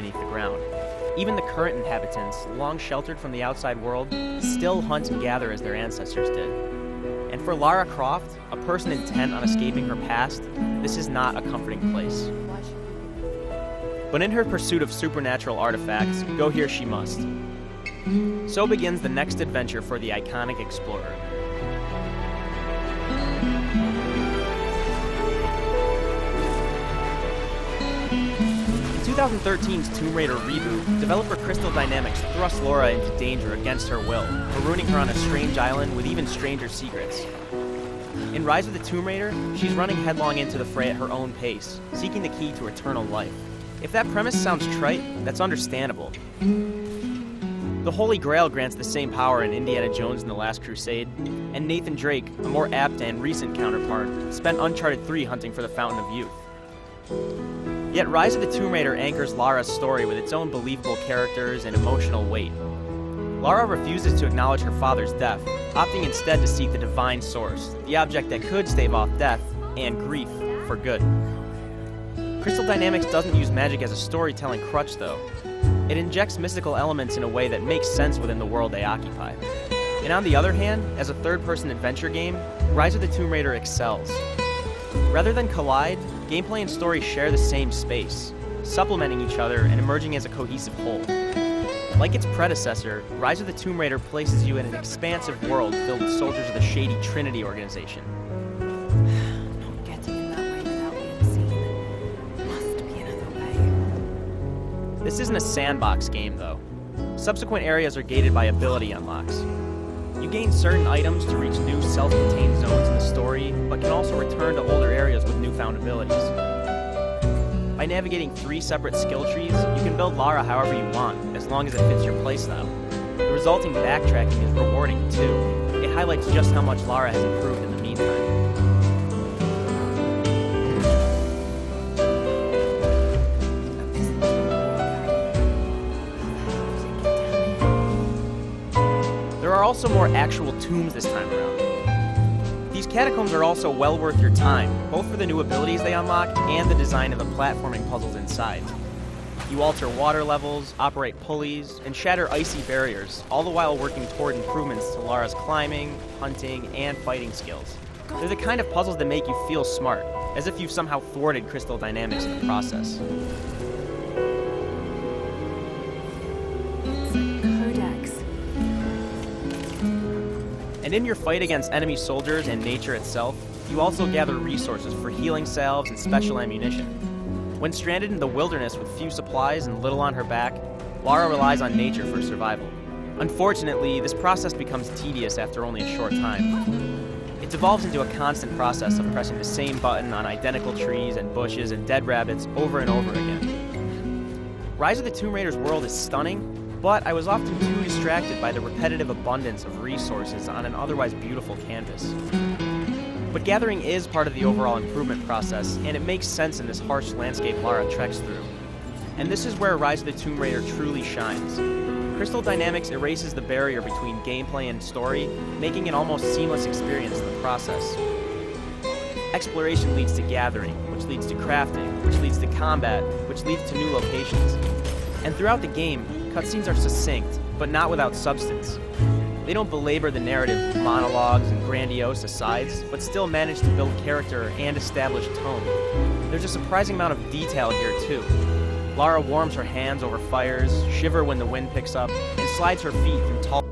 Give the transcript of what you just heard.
beneath the ground. Even the current inhabitants, long sheltered from the outside world, still hunt and gather as their ancestors did. And for Lara Croft, a person intent on escaping her past, this is not a comforting place. But in her pursuit of supernatural artifacts, go here she must. So begins the next adventure for the iconic explorer. In 2013's Tomb Raider reboot, developer Crystal Dynamics thrust Lara into danger against her will, marooning her on a strange island with even stranger secrets. In Rise of the Tomb Raider, she's running headlong into the fray at her own pace, seeking the key to eternal life. If that premise sounds trite, that's understandable. The Holy Grail grants the same power in Indiana Jones and the Last Crusade, and Nathan Drake, a more apt and recent counterpart, spent Uncharted 3 hunting for the Fountain of Youth. Yet Rise of the Tomb Raider anchors Lara's story with its own believable characters and emotional weight. Lara refuses to acknowledge her father's death, opting instead to seek the divine source, the object that could stave off death and grief for good. Crystal Dynamics doesn't use magic as a storytelling crutch, though. It injects mystical elements in a way that makes sense within the world they occupy. And on the other hand, as a third-person adventure game, Rise of the Tomb Raider excels. Rather than collide, gameplay and story share the same space, supplementing each other and emerging as a cohesive whole. Like its predecessor, Rise of the Tomb Raider places you in an expansive world filled with soldiers of the shady Trinity organization. Not getting in that way without being seen. Must be another way. This isn't a sandbox game, though. Subsequent areas are gated by ability unlocks. You gain certain items to reach new self-contained zones in the story, but can also return to older areas with newfound abilities. By navigating 3 separate skill trees, you can build Lara however you want, as long as it fits your playstyle. The resulting backtracking is rewarding, too. It highlights just how much Lara has improved in the meantime. There are also more actual tombs this time around. These catacombs are also well worth your time, both for the new abilities they unlock and the design of the platforming puzzles inside. You alter water levels, operate pulleys, and shatter icy barriers, all the while working toward improvements to Lara's climbing, hunting, and fighting skills. They're the kind of puzzles that make you feel smart, as if you've somehow thwarted Crystal Dynamics in the process. And in your fight against enemy soldiers and nature itself, you also gather resources for healing salves and special ammunition. When stranded in the wilderness with few supplies and little on her back, Lara relies on nature for survival. Unfortunately, this process becomes tedious after only a short time. It devolves into a constant process of pressing the same button on identical trees and bushes and dead rabbits over and over again. Rise of the Tomb Raider's world is stunning, but I was often too distracted by the repetitive abundance of resources on an otherwise beautiful canvas. But gathering is part of the overall improvement process, and it makes sense in this harsh landscape Lara treks through. And this is where Rise of the Tomb Raider truly shines. Crystal Dynamics erases the barrier between gameplay and story, making an almost seamless experience in the process. Exploration leads to gathering, which leads to crafting, which leads to combat, which leads to new locations. And throughout the game, cutscenes are succinct, but not without substance. They don't belabor the narrative monologues and grandiose asides, but still manage to build character and establish tone. There's a surprising amount of detail here, too. Lara warms her hands over fires, shiver when the wind picks up, and slides her feet through tall